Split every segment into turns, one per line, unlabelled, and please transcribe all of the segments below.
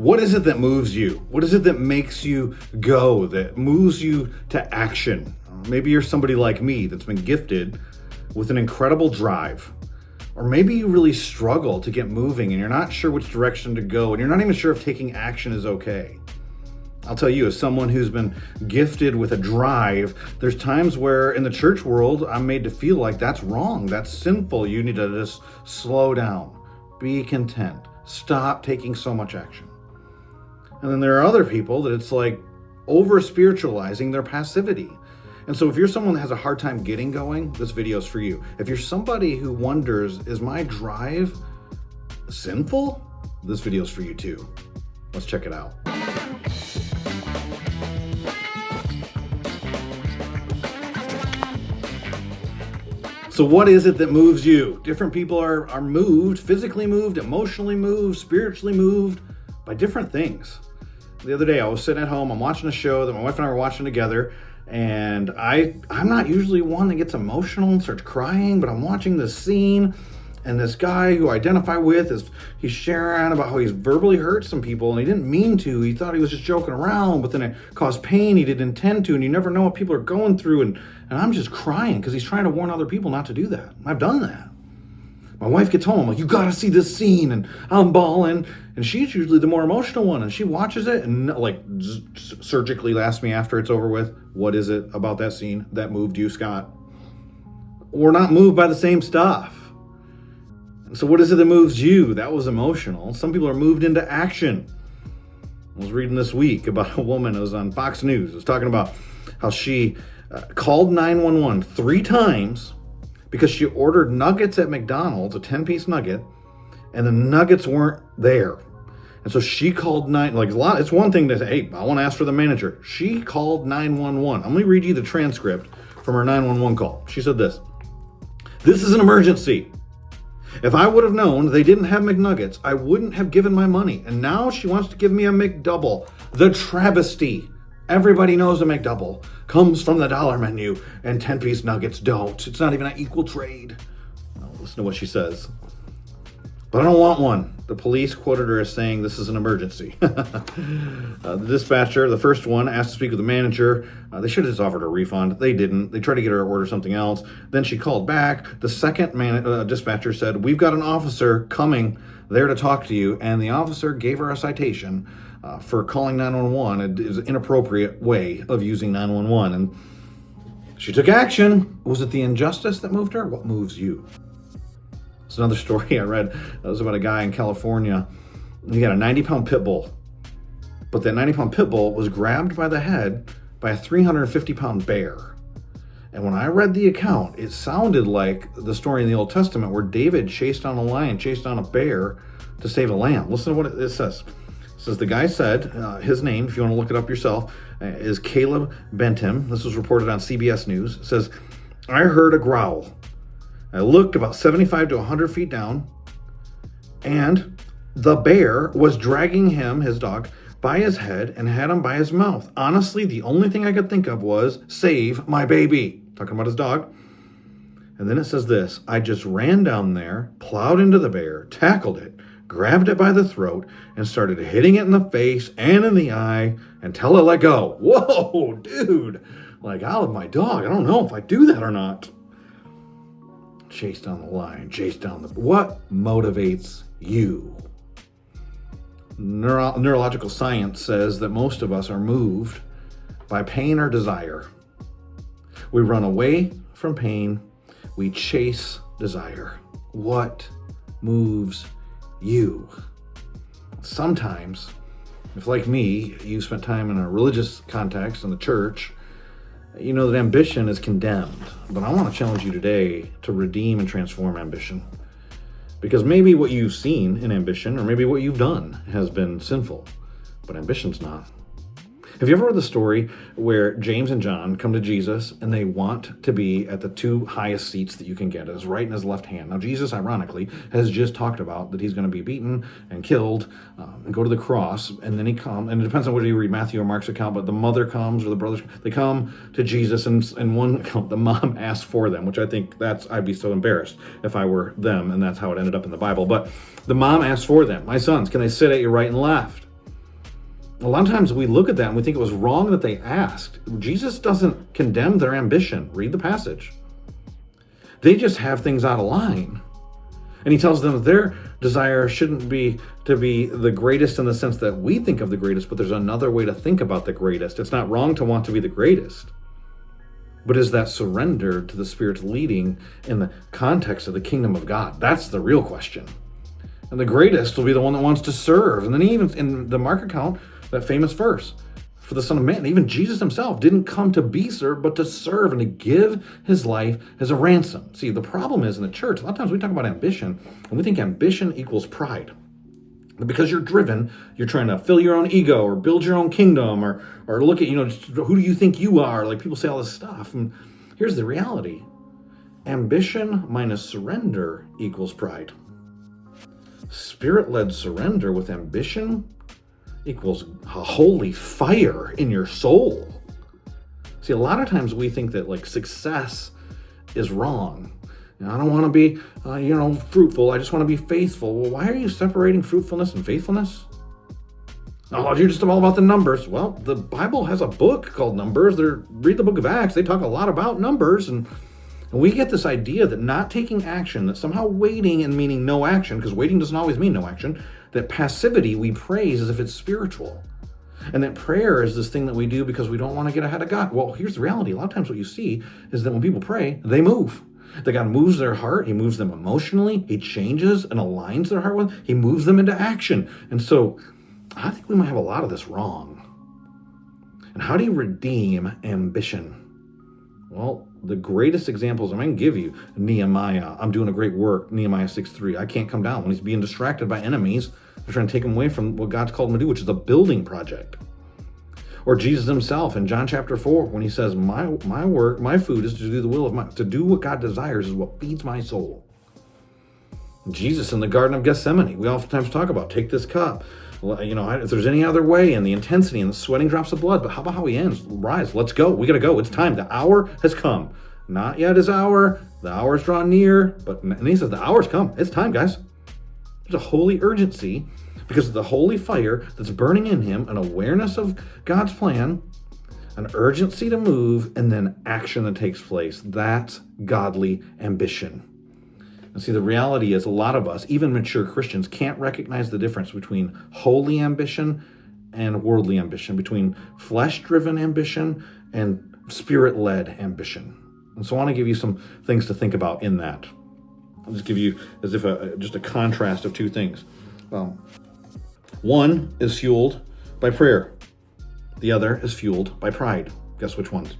What is it that moves you? What is it that makes you go, that moves you to action? Maybe you're somebody like me that's been gifted with an incredible drive. Or maybe you really struggle to get moving and you're not sure which direction to go and you're not even sure if taking action is okay. I'll tell you, as someone who's been gifted with a drive, there's times where in the church world, I'm made to feel like that's wrong, that's sinful. You need to just slow down, be content, stop taking so much action. And then there are other people that it's like over-spiritualizing their passivity. And so if you're someone that has a hard time getting going, this video is for you. If you're somebody who wonders, is my drive sinful? This video is for you too. Let's check it out. So what is it that moves you? Different people are moved, physically moved, emotionally moved, spiritually moved by different things. The other day I was sitting at home, I'm watching a show that my wife and I were watching together, and I'm not usually one that gets emotional and starts crying, but I'm watching this scene, and this guy who I identify with he's sharing about how he's verbally hurt some people, and he didn't mean to. He thought he was just joking around, but then it caused pain he didn't intend to, and you never know what people are going through, and I'm just crying because he's trying to warn other people not to do that. I've done that. My wife gets home, I'm like, you gotta see this scene, and I'm bawling, and she's usually the more emotional one, and she watches it and like surgically asks me after it's over with, what is it about that scene that moved you, Scott? We're not moved by the same stuff. So what is it that moves you? That was emotional. Some people are moved into action. I was reading this week about a woman, it was on Fox News, it was talking about how she called 911 3 times because she ordered nuggets at McDonald's, a 10-piece nugget, and the nuggets weren't there. And so she called it's one thing to say, hey, I want to ask for the manager. She called 911. I'm going to read you the transcript from her 911 call. She said this is an emergency. If I would have known they didn't have McNuggets, I wouldn't have given my money. And now she wants to give me a McDouble. The travesty. Everybody knows a McDouble comes from the dollar menu and 10-piece nuggets don't. It's not even an equal trade. Now, listen to what she says. But I don't want one. The police quoted her as saying this is an emergency. The dispatcher, the first one, asked to speak with the manager. They should have just offered her a refund. They didn't. They tried to get her to order something else. Then she called back. The second dispatcher said, we've got an officer coming there to talk to you. And the officer gave her a citation for calling 911. It is an inappropriate way of using 911. And she took action. Was it the injustice that moved her? What moves you? It's another story I read. It was about a guy in California. He had a 90-pound pit bull. But that 90-pound pit bull was grabbed by the head by a 350-pound bear. And when I read the account, it sounded like the story in the Old Testament where David chased down a lion, chased down a bear to save a lamb. Listen to what it says. It says, the guy said, his name, if you want to look it up yourself, is Caleb Bentham. This was reported on CBS News. It says, I heard a growl. I looked about 75 to 100 feet down, and the bear was dragging him, his dog, by his head and had him by his mouth. Honestly, the only thing I could think of was, save my baby. Talking about his dog. And then it says this, I just ran down there, plowed into the bear, tackled it, grabbed it by the throat, and started hitting it in the face and in the eye until it let go. Whoa, dude. Like, out of my dog. I don't know if I do that or not. Chase down the lion, chase down what motivates you? Neurological science says that most of us are moved by pain or desire. We run away from pain, we chase desire. What moves you? Sometimes, if like me, you spent time in a religious context in the church, you know that ambition is condemned, but I want to challenge you today to redeem and transform ambition. Because maybe what you've seen in ambition, or maybe what you've done, has been sinful, but ambition's not. Have you ever read the story where James and John come to Jesus and they want to be at the 2 highest seats that you can get, his right and his left hand? Now, Jesus, ironically, has just talked about that he's going to be beaten and killed and go to the cross, and then he comes, and it depends on whether you read Matthew or Mark's account, but the mother comes or the brothers, they come to Jesus, and in one account, the mom asks for them, which I think I'd be so embarrassed if I were them, and that's how it ended up in the Bible. But the mom asks for them, my sons, can they sit at your right and left? A lot of times we look at that and we think it was wrong that they asked. Jesus doesn't condemn their ambition. Read the passage. They just have things out of line. And he tells them their desire shouldn't be to be the greatest in the sense that we think of the greatest, but there's another way to think about the greatest. It's not wrong to want to be the greatest. But is that surrender to the Spirit's leading in the context of the kingdom of God? That's the real question. And the greatest will be the one that wants to serve. And then even in the Mark account, that famous verse, for the Son of Man, even Jesus himself didn't come to be served, but to serve and to give his life as a ransom. See, the problem is in the church, a lot of times we talk about ambition, and we think ambition equals pride. But because you're driven, you're trying to fill your own ego or build your own kingdom or look at, who do you think you are? Like people say all this stuff. And here's the reality. Ambition minus surrender equals pride. Spirit-led surrender with ambition equals a holy fire in your soul. See, a lot of times we think that like success is wrong. I don't want to be, fruitful. I just want to be faithful. Well, why are you separating fruitfulness and faithfulness? Oh, you're just all about the numbers. Well, the Bible has a book called Numbers. Read the book of Acts. They talk a lot about numbers. And we get this idea that not taking action, that somehow waiting and meaning no action, because waiting doesn't always mean no action, that passivity we praise as if it's spiritual. And that prayer is this thing that we do because we don't want to get ahead of God. Well, here's the reality. A lot of times what you see is that when people pray, they move. That God moves their heart. He moves them emotionally. He changes and aligns their heart with. He moves them into action. And so I think we might have a lot of this wrong. And how do you redeem ambition? Well, the greatest examples I'm going to give you, Nehemiah. I'm doing a great work, Nehemiah 6:3. I can't come down when he's being distracted by enemies. They're trying to take him away from what God's called him to do, which is a building project. Or Jesus himself in John chapter 4, when he says, my work, my food is to do the will of to do what God desires is what feeds my soul. Jesus in the Garden of Gethsemane, we oftentimes talk about, take this cup. If there's any other way, and the intensity and the sweating drops of blood, but how about how he ends? Rise, let's go. We got to go. It's time. The hour has come. Not yet his hour. The hour is drawn near. And he says, the hour's come. It's time, guys. There's a holy urgency because of the holy fire that's burning in him, an awareness of God's plan, an urgency to move, and then action that takes place. That's godly ambition. And see, the reality is a lot of us, even mature Christians, can't recognize the difference between holy ambition and worldly ambition, between flesh-driven ambition and spirit-led ambition. And so I want to give you some things to think about in that. I'll just give you as if just a contrast of two things. One is fueled by prayer. The other is fueled by pride. Guess which ones?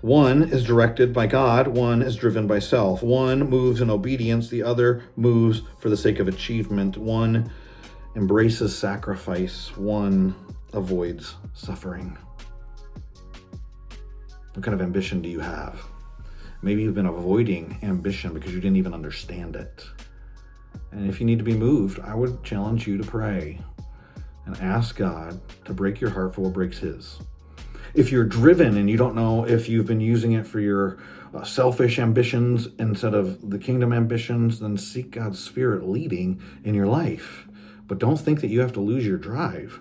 One is directed by God. One is driven by self. One moves in obedience. The other moves for the sake of achievement. One embraces sacrifice. One avoids suffering. What kind of ambition do you have? Maybe you've been avoiding ambition because you didn't even understand it. And if you need to be moved, I would challenge you to pray and ask God to break your heart for what breaks his. If you're driven and you don't know if you've been using it for your selfish ambitions instead of the kingdom ambitions, then seek God's Spirit leading in your life. But don't think that you have to lose your drive.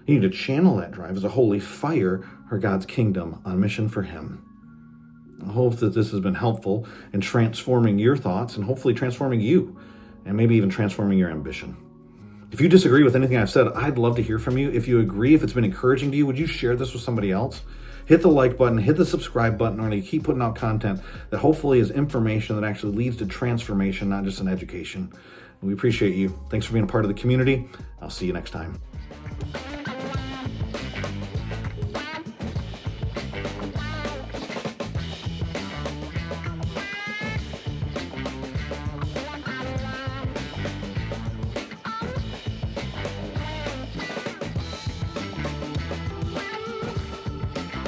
You need to channel that drive as a holy fire for God's kingdom on mission for him. I hope that this has been helpful in transforming your thoughts and hopefully transforming you and maybe even transforming your ambition. If you disagree with anything I've said, I'd love to hear from you. If you agree, if it's been encouraging to you, would you share this with somebody else? Hit the like button, hit the subscribe button, or keep putting out content that hopefully is information that actually leads to transformation, not just an education. We appreciate you. Thanks for being a part of the community. I'll see you next time.